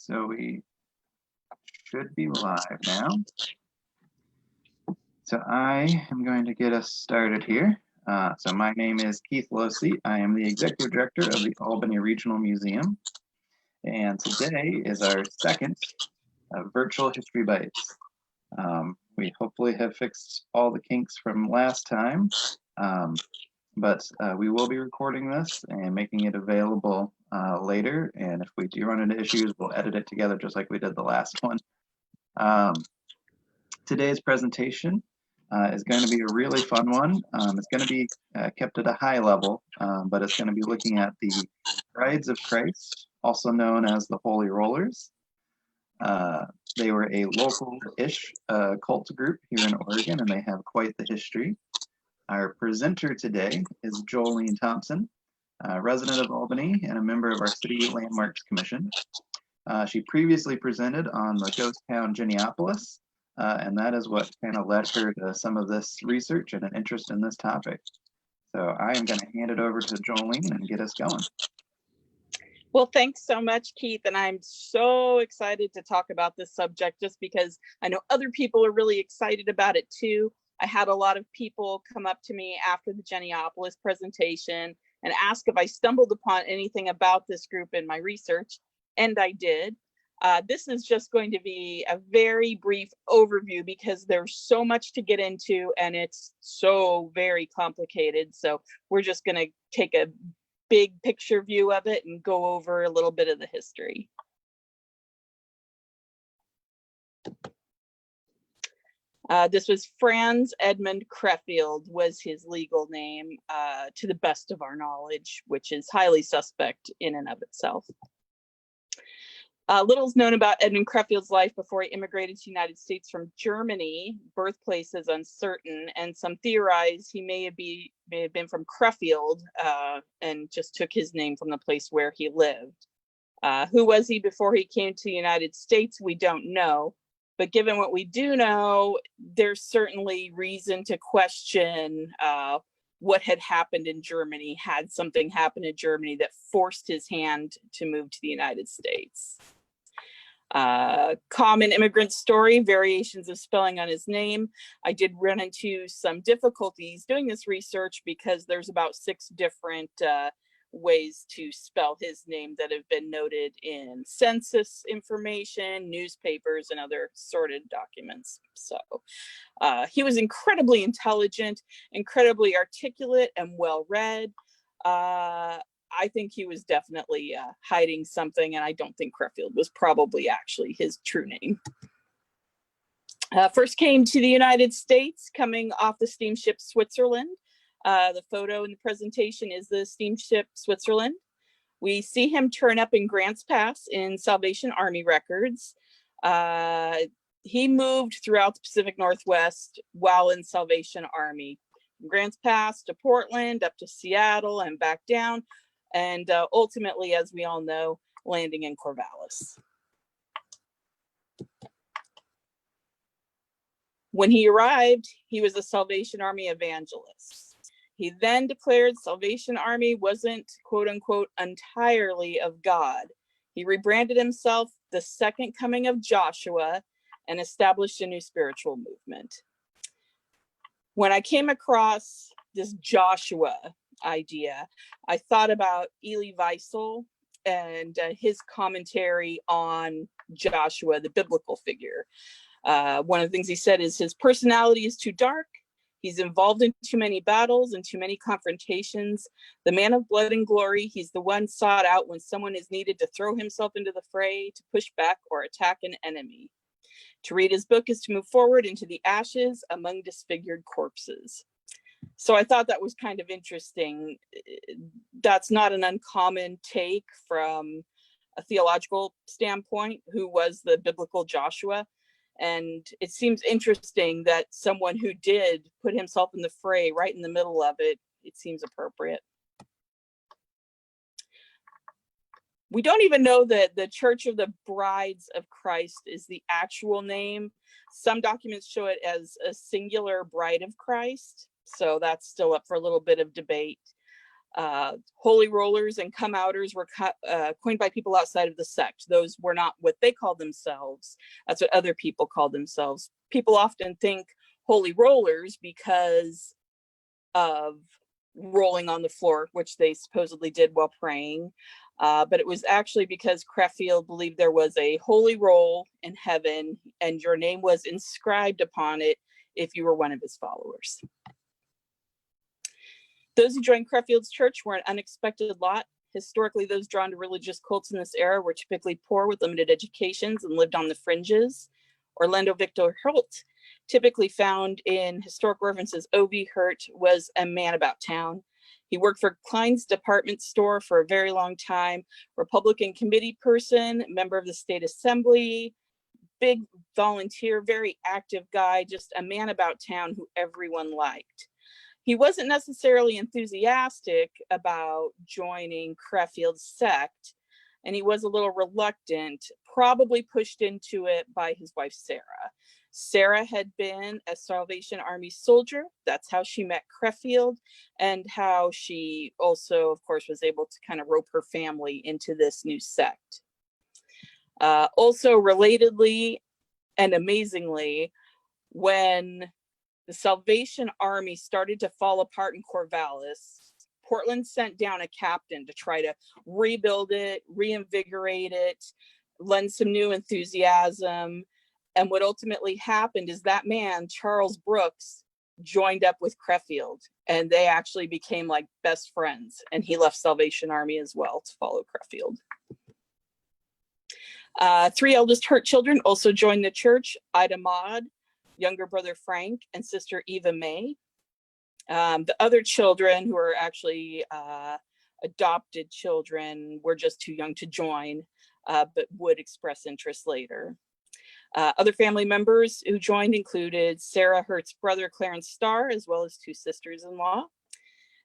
So we should be live now. So I am going to get us started here. So my name is Keith Losey. I am the Executive Director of the Albany Regional Museum. And today is our second Virtual History Bites. We hopefully have fixed all the kinks from last time, but we will be recording this and making it available later. And if we do run into issues, we'll edit it together just like we did the last one. Today's presentation is going to be a really fun one. It's going to be kept at a high level, but it's going to be looking at the Brides of Christ, also known as the Holy Rollers. They were a local-ish cult group here in Oregon, and they have quite the history. Our presenter today is Jolene Thompson, a resident of Albany and a member of our City Landmarks Commission. She previously presented on the ghost town Geneopolis, and that is what kind of led her to some of this research and an interest in this topic. So I am going to hand it over to Jolene and get us going. Well, thanks so much, Keith. And I'm so excited to talk about this subject just because I know other people are really excited about it too. I had a lot of people come up to me after the Geneopolis presentation and ask if I stumbled upon anything about this group in my research, and I did. This is just going to be a very brief overview because there's so much to get into and it's so very complicated. So we're just going to take a big picture view of it and go over a little bit of the history. This was Franz Edmund Creffield was his legal name, to the best of our knowledge, which is highly suspect in and of itself. Little is known about Edmund Creffield's life before he immigrated to the United States from Germany. Birthplace is uncertain, and some theorize he may have been from Creffield and just took his name from the place where he lived. Who was he before he came to the United States? We don't know. But given what we do know, there's certainly reason to question what had happened in Germany, had something happened in Germany that forced his hand to move to the United States. Common immigrant story, variations of spelling on his name. I did run into some difficulties doing this research because there's about 6 different ways to spell his name that have been noted in census information, newspapers, and other sorted documents. So he was incredibly intelligent, incredibly articulate, and well-read. I think he was definitely hiding something, and I don't think Creffield was probably actually his true name. First came to the United States coming off the steamship Switzerland. The photo in the presentation is the steamship Switzerland. We see him turn up in Grants Pass in Salvation Army records. He moved throughout the Pacific Northwest while in Salvation Army. From Grants Pass to Portland, up to Seattle and back down, and ultimately, as we all know, landing in Corvallis. When he arrived, he was a Salvation Army evangelist. He then declared Salvation Army wasn't, quote unquote, entirely of God. He rebranded himself the Second Coming of Joshua and established a new spiritual movement. When I came across this Joshua idea, I thought about Elie Wiesel and his commentary on Joshua, the biblical figure. One of the things he said is his personality is too dark. He's involved in too many battles and too many confrontations. The man of blood and glory, he's the one sought out when someone is needed to throw himself into the fray, to push back or attack an enemy. To read his book is to move forward into the ashes among disfigured corpses. So I thought that was kind of interesting. That's not an uncommon take from a theological standpoint, who was the biblical Joshua. And it seems interesting that someone who did put himself in the fray right in the middle of it, it seems appropriate. We don't even know that the Church of the Brides of Christ is the actual name. Some documents show it as a singular Bride of Christ. So that's still up for a little bit of debate. Holy rollers and come-outers were coined by people outside of the sect. Those were not what they called themselves. That's what other people called themselves. People often think holy rollers because of rolling on the floor, which they supposedly did while praying. But it was actually because Creffield believed there was a holy roll in heaven and your name was inscribed upon it if you were one of his followers. Those who joined Creffield's church were an unexpected lot. Historically, those drawn to religious cults in this era were typically poor with limited educations and lived on the fringes. Orlando Victor Hurt, typically found in historic references, O.V. Hurt was a man about town. He worked for Kine's department store for a very long time, Republican committee person, member of the state assembly, big volunteer, very active guy, just a man about town who everyone liked. He wasn't necessarily enthusiastic about joining Creffield's sect, and he was a little reluctant, probably pushed into it by his wife, Sarah. Sarah had been a Salvation Army soldier. That's how she met Creffield, and how she also, of course, was able to kind of rope her family into this new sect. Also, relatedly and amazingly, when the Salvation Army started to fall apart in Corvallis, Portland sent down a captain to try to rebuild it, reinvigorate it, lend some new enthusiasm. And what ultimately happened is that man, Charles Brooks, joined up with Creffield, and they actually became like best friends. And he left Salvation Army as well to follow Creffield. 3 eldest Hurt children also joined the church: Ida Maud, younger brother Frank, and sister Eva May. The other children, who are actually adopted children, were just too young to join, but would express interest later. Other family members who joined included Sarah Hurt's brother Clarence Starr, as well as 2 sisters-in-law.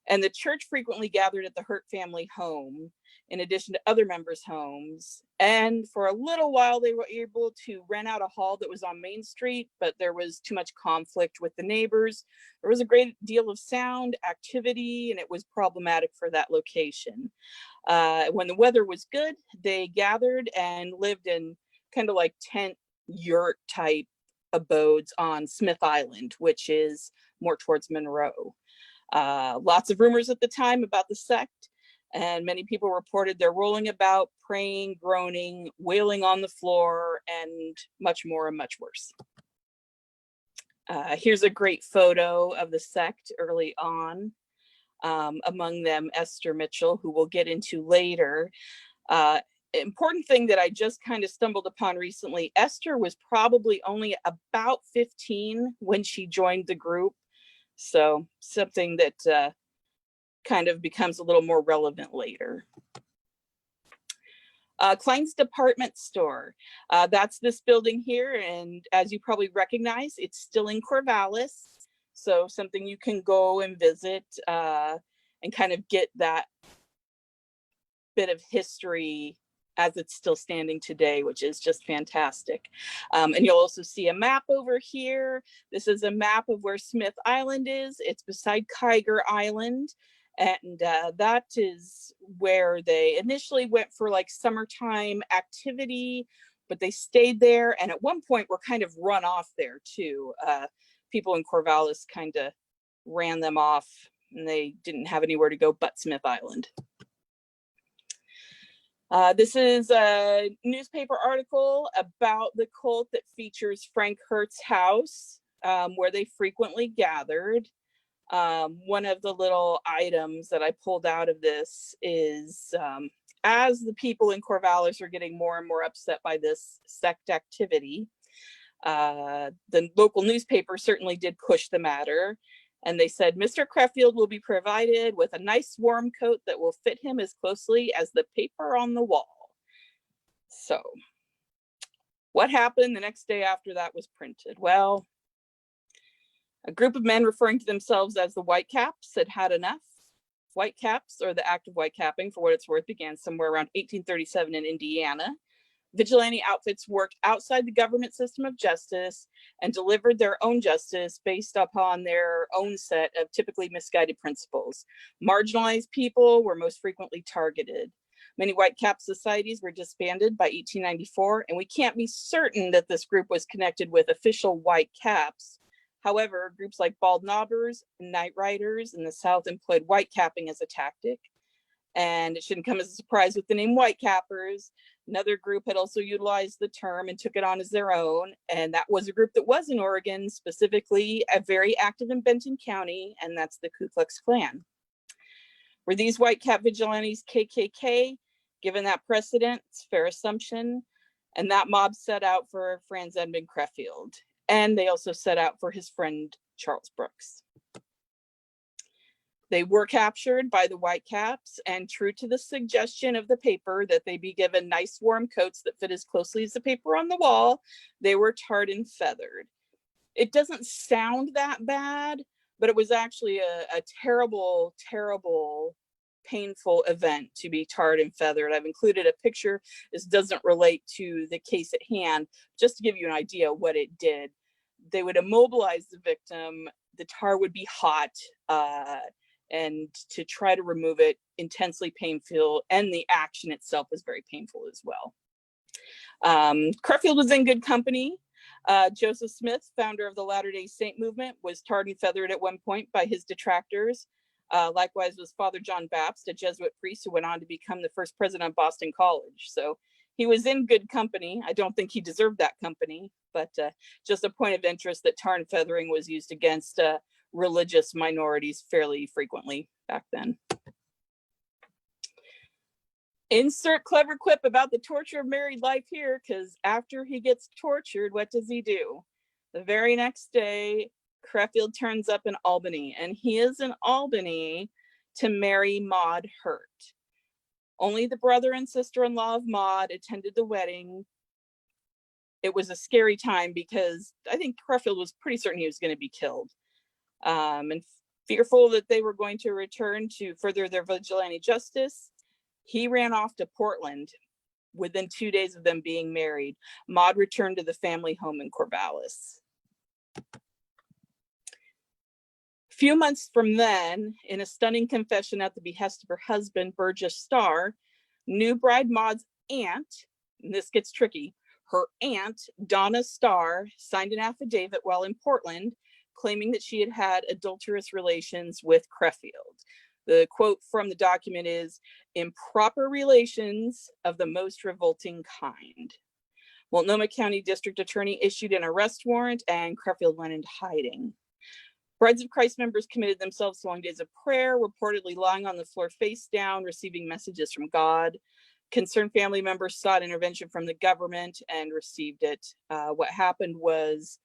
And the church frequently gathered at the Hurt family home, in addition to other members' homes. And for a little while, they were able to rent out a hall that was on Main Street, but there was too much conflict with the neighbors. There was a great deal of sound activity, and it was problematic for that location. When the weather was good, they gathered and lived in kind of like tent yurt type abodes on Smith Island, which is more towards Monroe. Lots of rumors at the time about the sect, and many people reported they're rolling about, praying, groaning, wailing on the floor, and much more and much worse. Here's a great photo of the sect early on. Among them, Esther Mitchell, who we'll get into later. Important thing that I just kind of stumbled upon recently, Esther was probably only about 15 when she joined the group. So something that kind of becomes a little more relevant later. Kine's department store. That's this building here. And as you probably recognize, it's still in Corvallis. So something you can go and visit and kind of get that bit of history as it's still standing today, which is just fantastic. And you'll also see a map over here. This is a map of where Smith Island is. It's beside Kiger Island. And that is where they initially went for like summertime activity, but they stayed there. And at one point were kind of run off there too. People in Corvallis kind of ran them off, and they didn't have anywhere to go but Smith Island. This is a newspaper article about the cult that features Frank Hurt's house, where they frequently gathered. One of the little items that I pulled out of this is, as the people in Corvallis are getting more and more upset by this sect activity, the local newspaper certainly did push the matter. And they said, Mr. Creffield will be provided with a nice warm coat that will fit him as closely as the paper on the wall. So what happened the next day after that was printed? Well, a group of men referring to themselves as the Whitecaps had had enough. Whitecaps, or the act of whitecapping, for what it's worth, began somewhere around 1837 in Indiana. Vigilante outfits worked outside the government system of justice and delivered their own justice based upon their own set of typically misguided principles. Marginalized people were most frequently targeted. Many white cap societies were disbanded by 1894, and we can't be certain that this group was connected with official white caps. However, groups like bald knobbers and night riders in the South employed white capping as a tactic. And it shouldn't come as a surprise with the name white cappers. Another group had also utilized the term and took it on as their own. And that was a group that was in Oregon, specifically very active in Benton County, and that's the Ku Klux Klan. Were these white cap vigilantes KKK? Given that precedent, it's a fair assumption. And that mob set out for Franz Edmund Creffield. And they also set out for his friend, Charles Brooks. They were captured by the white caps, and true to the suggestion of the paper that they be given nice warm coats that fit as closely as the paper on the wall, they were tarred and feathered. It doesn't sound that bad, but it was actually a terrible, terrible, painful event to be tarred and feathered. I've included a picture. This doesn't relate to the case at hand, just to give you an idea of what it did. They would immobilize the victim. The tar would be hot, and to try to remove it, intensely painful, and the action itself was very painful as well. Creffield was in good company. Joseph Smith, founder of the Latter-day Saint movement, was tarred and feathered at one point by his detractors. Likewise was Father John Baptist, a Jesuit priest who went on to become the first president of Boston College. So he was in good company. I don't think he deserved that company, but just a point of interest that tar and feathering was used against religious minorities fairly frequently back then. Insert clever quip about the torture of married life here, because after he gets tortured, what does he do? The very next day, Creffield turns up in Albany, and he is in Albany to marry Maud Hurt. Only the brother and sister-in-law of Maud attended the wedding. It was a scary time because I think Creffield was pretty certain he was going to be killed. And fearful that they were going to return to further their vigilante justice, he ran off to Portland within 2 days of them being married. Maud returned to the family home in Corvallis. A few months from then, in a stunning confession at the behest of her husband, Burgess Starr, new bride Maud's aunt, and this gets tricky, her aunt, Donna Starr, signed an affidavit while in Portland, claiming that she had had adulterous relations with Creffield. The quote from the document is, "improper relations of the most revolting kind." Multnomah County District Attorney issued an arrest warrant and Creffield went into hiding. Brides of Christ members committed themselves to long days of prayer, reportedly lying on the floor face down, receiving messages from God. Concerned family members sought intervention from the government and received it. What happened was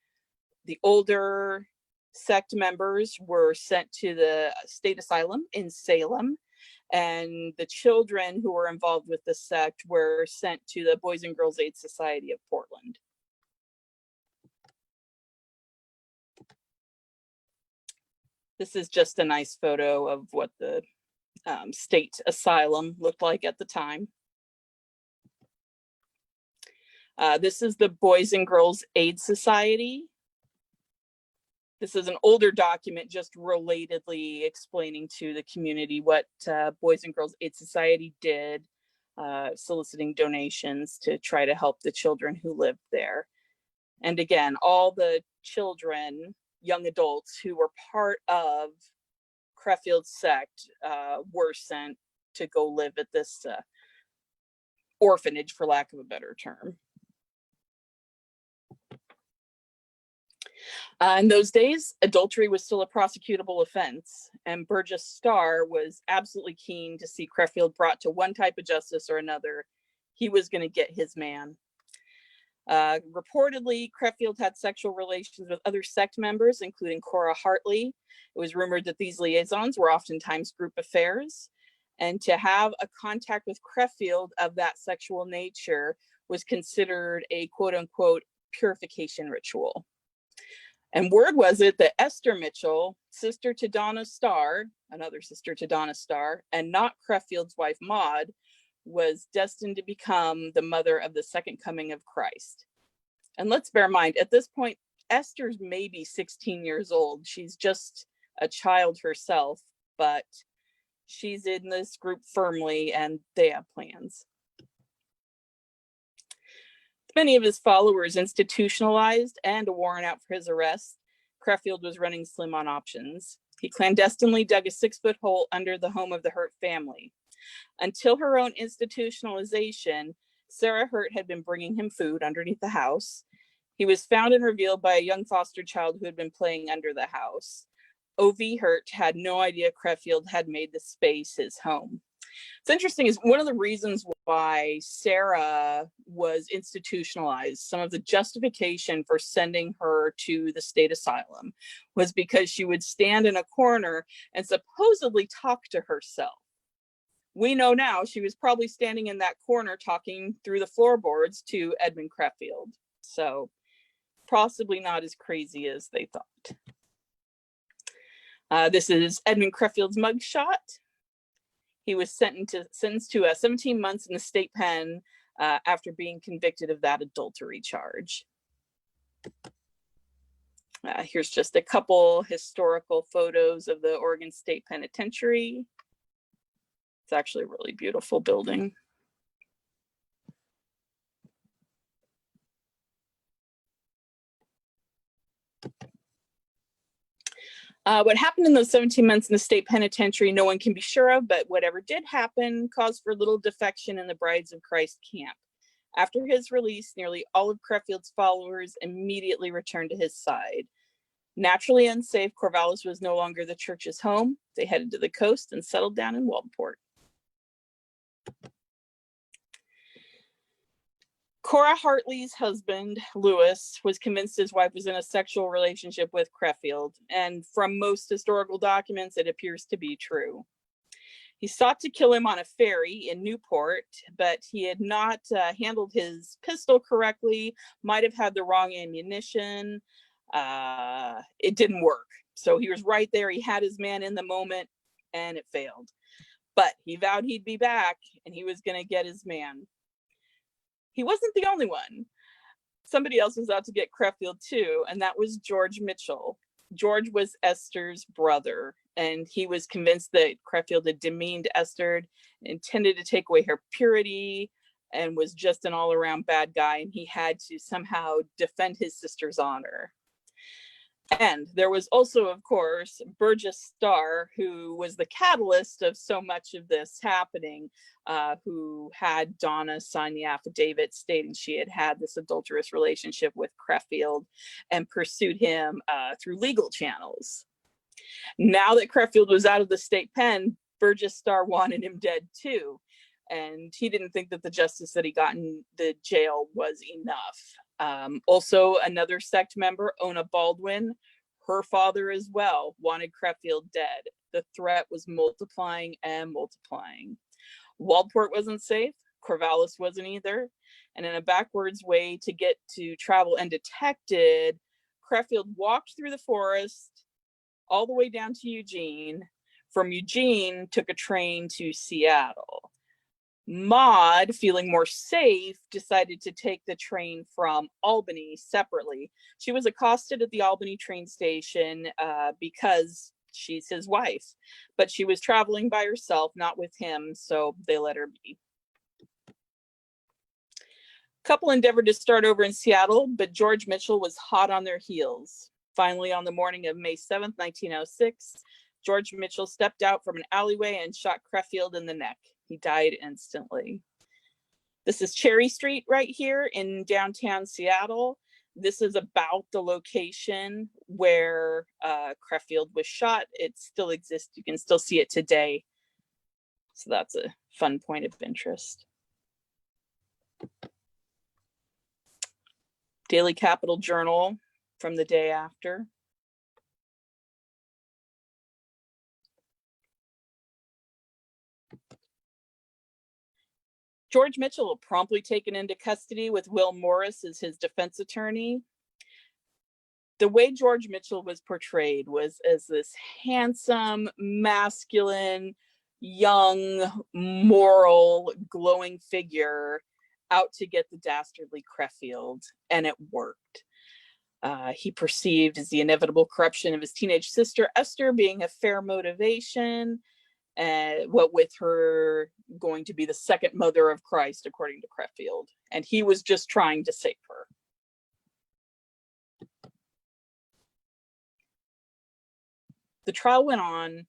the older sect members were sent to the state asylum in Salem, and the children who were involved with the sect were sent to the Boys and Girls Aid Society of Portland. This is just a nice photo of what the state asylum looked like at the time. This is the Boys and Girls Aid Society. This is an older document just relatedly explaining to the community what Boys and Girls Aid Society did, soliciting donations to try to help the children who lived there. And again, all the children, young adults who were part of Creffield's sect were sent to go live at this orphanage, for lack of a better term. In those days, adultery was still a prosecutable offense, and Burgess Starr was absolutely keen to see Creffield brought to one type of justice or another. He was going to get his man. Reportedly, Creffield had sexual relations with other sect members, including Cora Hartley. It was rumored that these liaisons were oftentimes group affairs, and to have a contact with Creffield of that sexual nature was considered a quote-unquote purification ritual. And word was it that Esther Mitchell, sister to Donna Starr, another sister to Donna Starr, and not Creffield's wife Maud, was destined to become the mother of the second coming of Christ. And let's bear in mind, at this point, Esther's maybe 16 years old. She's just a child herself, but she's in this group firmly and they have plans. Many of his followers institutionalized and a warrant out for his arrest, Creffield was running slim on options. He clandestinely dug a 6-foot hole under the home of the Hurt family. Until her own institutionalization, Sarah Hurt had been bringing him food underneath the house. He was found and revealed by a young foster child who had been playing under the house. O.V. Hurt had no idea Creffield had made the space his home. It's interesting, is one of the reasons why Sarah was institutionalized, some of the justification for sending her to the state asylum was because she would stand in a corner and supposedly talk to herself. We know now she was probably standing in that corner talking through the floorboards to Edmund Creffield. So possibly not as crazy as they thought. This is Edmund Creffield's mugshot. He was sentenced to 17 months in the state pen after being convicted of that adultery charge. Here's just a couple historical photos of the Oregon State Penitentiary. It's actually a really beautiful building. What happened in those 17 months in the state penitentiary, no one can be sure of, but whatever did happen caused for little defection in the Brides of Christ camp. After his release, nearly all of Creffield's followers immediately returned to his side. Naturally unsafe, Corvallis was no longer the church's home. They headed to the coast and settled down in Waldport. Cora Hartley's husband, Lewis, was convinced his wife was in a sexual relationship with Creffield, and from most historical documents, it appears to be true. He sought to kill him on a ferry in Newport, but he had not handled his pistol correctly, might have had the wrong ammunition. It didn't work. So he was right there. He had his man in the moment, and it failed. But he vowed he'd be back, and he was going to get his man. He wasn't the only one. Somebody else was out to get Creffield too, and that was George Mitchell. George was Esther's brother, and he was convinced that Creffield had demeaned Esther, intended to take away her purity, and was just an all-around bad guy, and he had to somehow defend his sister's honor. And there was also, of course, Burgess Starr, who was the catalyst of so much of this happening, who had Donna sign the affidavit stating she had had this adulterous relationship with Creffield and pursued him through legal channels. Now that Creffield was out of the state pen, Burgess Starr wanted him dead too. And he didn't think that the justice that he got in the jail was enough. Also, another sect member, Ona Baldwin, her father as well, wanted Creffield dead. The threat was multiplying and multiplying. Waldport wasn't safe. Corvallis wasn't either. And in a backwards way to get to travel undetected, Creffield walked through the forest all the way down to Eugene. From Eugene, took a train to Seattle. Maud, feeling more safe, decided to take the train from Albany separately. She was accosted at the Albany train station because she's his wife, but she was traveling by herself, not with him, so they let her be. Couple endeavored to start over in Seattle, but George Mitchell was hot on their heels. Finally, on the morning of May 7th, 1906, George Mitchell stepped out from an alleyway and shot Creffield in the neck. He died instantly. This is Cherry Street right here in downtown Seattle. This is about the location where Creffield was shot. It still exists. You can still see it today. So that's a fun point of interest. Daily Capital Journal from the day after. George Mitchell promptly taken into custody with Will Morris as his defense attorney. The way George Mitchell was portrayed was as this handsome, masculine, young, moral, glowing figure out to get the dastardly Creffield, and it worked. He perceived as the inevitable corruption of his teenage sister Esther being a fair motivation, what with her going to be the second mother of Christ, according to Creffield, and he was just trying to save her. The trial went on,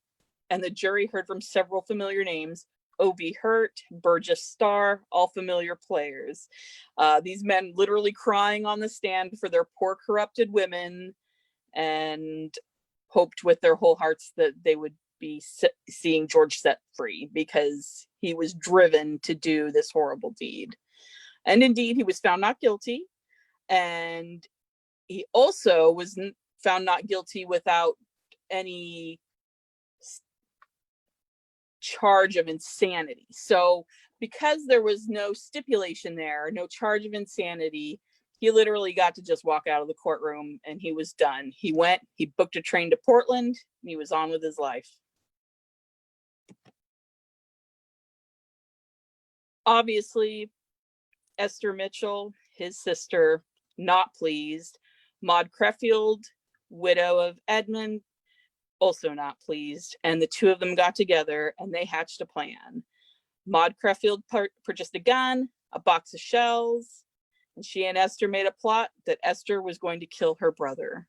and the jury heard from several familiar names: O.V. Hurt, Burgess Starr, all familiar players. These men literally crying on the stand for their poor corrupted women, and hoped with their whole hearts that they would be seeing George set free, because he was driven to do this horrible deed. And indeed, he was found not guilty, and he also was found not guilty without any charge of insanity. So because there was no stipulation there, no charge of insanity, he literally got to just walk out of the courtroom and he was done. He went, he booked a train to Portland, and he was on with his life. Obviously, Esther Mitchell, his sister, not pleased. Maud Creffield, widow of Edmund, also not pleased. And the two of them got together and they hatched a plan. Maud Creffield purchased a gun, a box of shells, and she and Esther made a plot that Esther was going to kill her brother.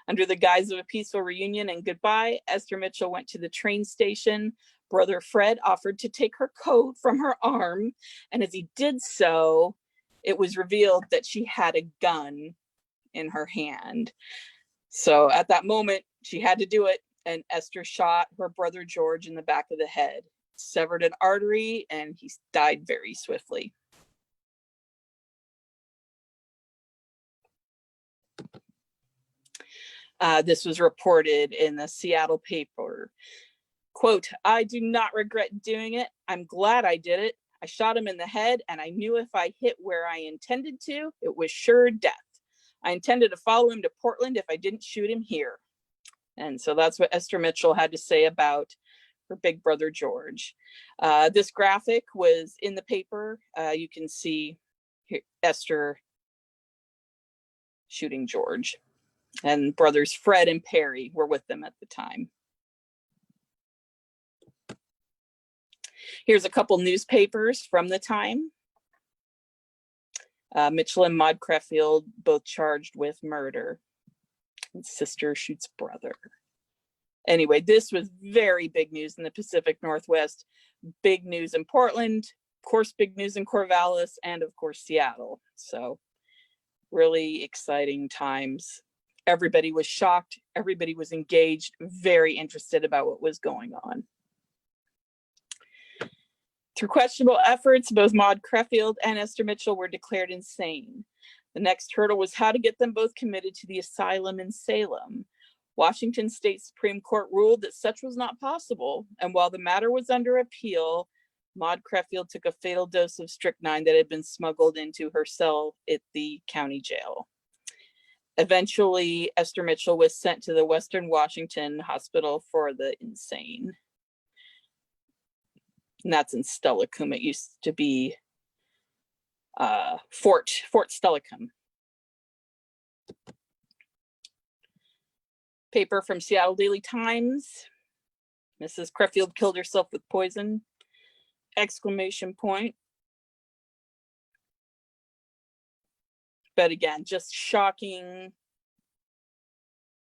Under the guise of a peaceful reunion and goodbye, Esther Mitchell went to the train station. Brother Fred offered to take her coat from her arm, and as he did so, it was revealed that she had a gun in her hand. So at that moment, she had to do it, and Esther shot her brother George in the back of the head, severed an artery, and he died very swiftly. This was reported in the Seattle paper. Quote, "I do not regret doing it. I'm glad I did it. I shot him in the head, and I knew if I hit where I intended to, it was sure death. I intended to follow him to Portland if I didn't shoot him here." And so that's what Esther Mitchell had to say about her big brother George. This graphic was in the paper. You can see here, Esther shooting George, and brothers Fred and Perry were with them at the time. Here's a couple newspapers from the time. Mitchell and Maud Creffield both charged with murder. And sister shoots brother. Anyway, this was very big news in the Pacific Northwest. Big news in Portland, of course, big news in Corvallis, and of course, Seattle. So really exciting times. Everybody was shocked. Everybody was engaged, very interested about what was going on. Through questionable efforts, both Maud Creffield and Esther Mitchell were declared insane. The next hurdle was how to get them both committed to the asylum in Salem. Washington State Supreme Court ruled that such was not possible, and while the matter was under appeal, Maud Creffield took a fatal dose of strychnine that had been smuggled into her cell at the county jail. Eventually, Esther Mitchell was sent to the Western Washington Hospital for the Insane. And that's in Steilacoom. It used to be Fort Steilacoom. Paper from Seattle Daily Times. Mrs. Creffield killed herself with poison! Exclamation point. But again, just shocking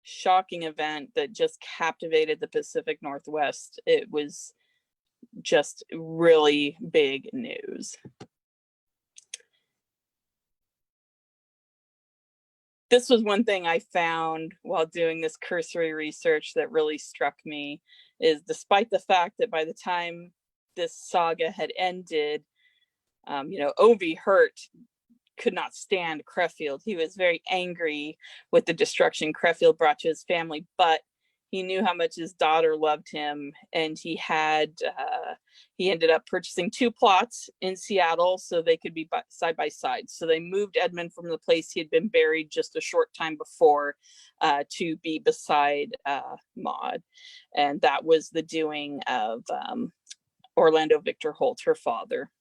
event that just captivated the Pacific Northwest. It was just really big news. This was one thing I found while doing this cursory research that really struck me, is despite the fact that by the time this saga had ended, O.V. Hurt could not stand Creffield. He was very angry with the destruction Creffield brought to his family, but He knew how much his daughter loved him, and he ended up purchasing 2 plots in Seattle so they could be side by side. So they moved Edmund from the place he had been buried just a short time before to be beside Maud. And that was the doing of Orlando Victor Holt, her father.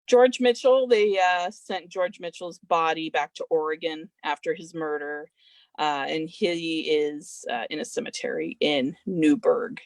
George Mitchell, they sent George Mitchell's body back to Oregon after his murder, and he is in a cemetery in Newburgh.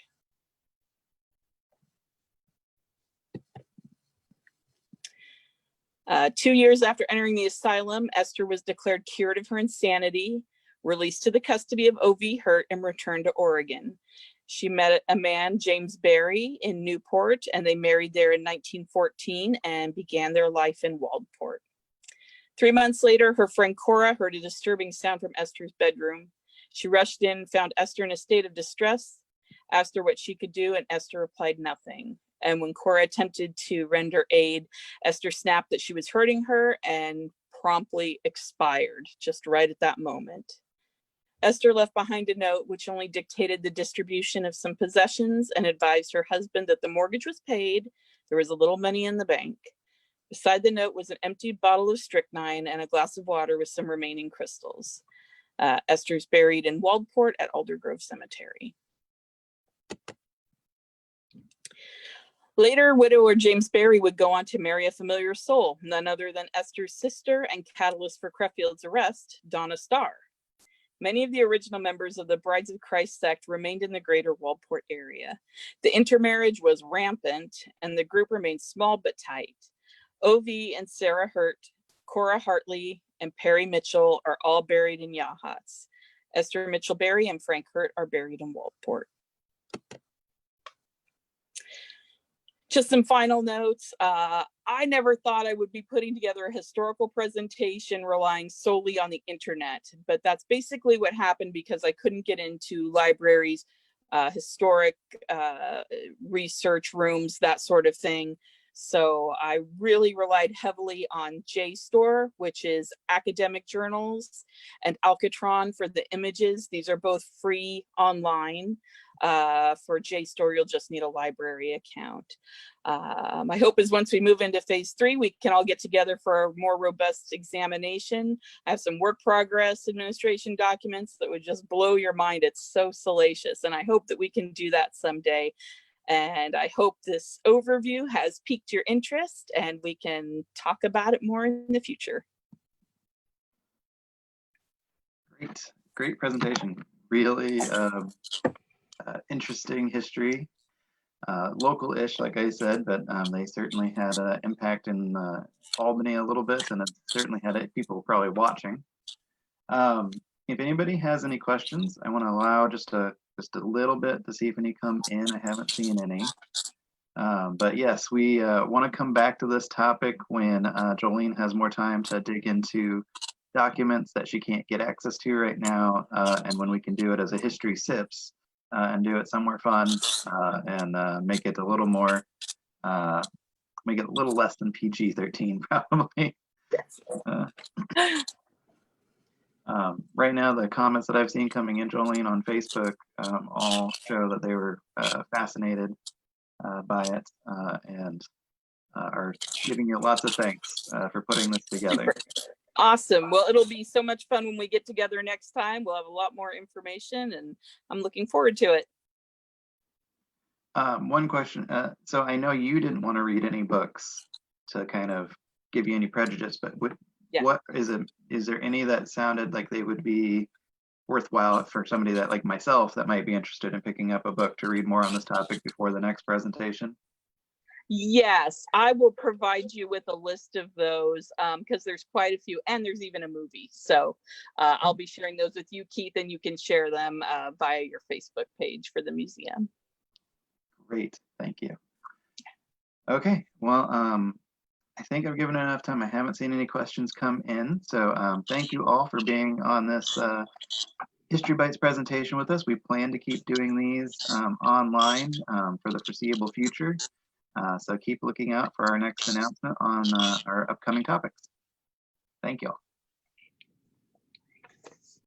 Two years after entering the asylum, Esther was declared cured of her insanity, released to the custody of O.V. Hurt, and returned to Oregon. She met a man, James Barry, in Newport, and they married there in 1914 and began their life in Waldport. 3 months later, her friend Cora heard a disturbing sound from Esther's bedroom. She rushed in, found Esther in a state of distress, asked her what she could do, and Esther replied nothing. And when Cora attempted to render aid, Esther snapped that she was hurting her and promptly expired just right at that moment. Esther left behind a note which only dictated the distribution of some possessions and advised her husband that the mortgage was paid, there was a little money in the bank. Beside the note was an emptied bottle of strychnine and a glass of water with some remaining crystals. Esther's buried in Waldport at Aldergrove Cemetery. Later, widower James Barry would go on to marry a familiar soul, none other than Esther's sister and catalyst for Creffield's arrest, Donna Starr. Many of the original members of the Brides of Christ sect remained in the greater Waldport area. The intermarriage was rampant, and the group remained small but tight. O.V. and Sarah Hurt, Cora Hartley, and Perry Mitchell are all buried in Yachats. Esther Mitchell Barry and Frank Hurt are buried in Waldport. Just some final notes. I never thought I would be putting together a historical presentation relying solely on the internet, but that's basically what happened because I couldn't get into libraries, historic research rooms, that sort of thing. So I really relied heavily on JSTOR, which is academic journals, and Alcatron for the images. These are both free online. For JSTOR, you'll just need a library account. My hope is once we move into phase 3, we can all get together for a more robust examination. I have some work progress administration documents that would just blow your mind. It's so salacious, and I hope that we can do that someday. And I hope this overview has piqued your interest and we can talk about it more in the future. Great presentation. Really interesting history, local-ish, like I said, but they certainly had an impact in Albany a little bit, and it certainly had people probably watching. If anybody has any questions, I want to allow just a little bit to see if any come in. I haven't seen any. But yes, we want to come back to this topic when Jolene has more time to dig into documents that she can't get access to right now, and when we can do it as a history SIPS and do it somewhere fun and make it a little more, make it a little less than PG-13 probably. Right now, the comments that I've seen coming in, Jolene, on Facebook all show that they were fascinated by it and are giving you lots of thanks for putting this together. Awesome. Well, it'll be so much fun when we get together next time. We'll have a lot more information, and I'm looking forward to it. One question. So I know you didn't want to read any books to kind of give you any prejudice, but what is it? Is there any that sounded like they would be worthwhile for somebody that, like myself, that might be interested in picking up a book to read more on this topic before the next presentation? Yes, I will provide you with a list of those because there's quite a few, and there's even a movie. So I'll be sharing those with you, Keith, and you can share them via your Facebook page for the museum. Great, thank you. Okay, well, I think I've given enough time. I haven't seen any questions come in. So thank you all for being on this History Bites presentation with us. We plan to keep doing these online for the foreseeable future. So keep looking out for our next announcement on our upcoming topics. Thank you all.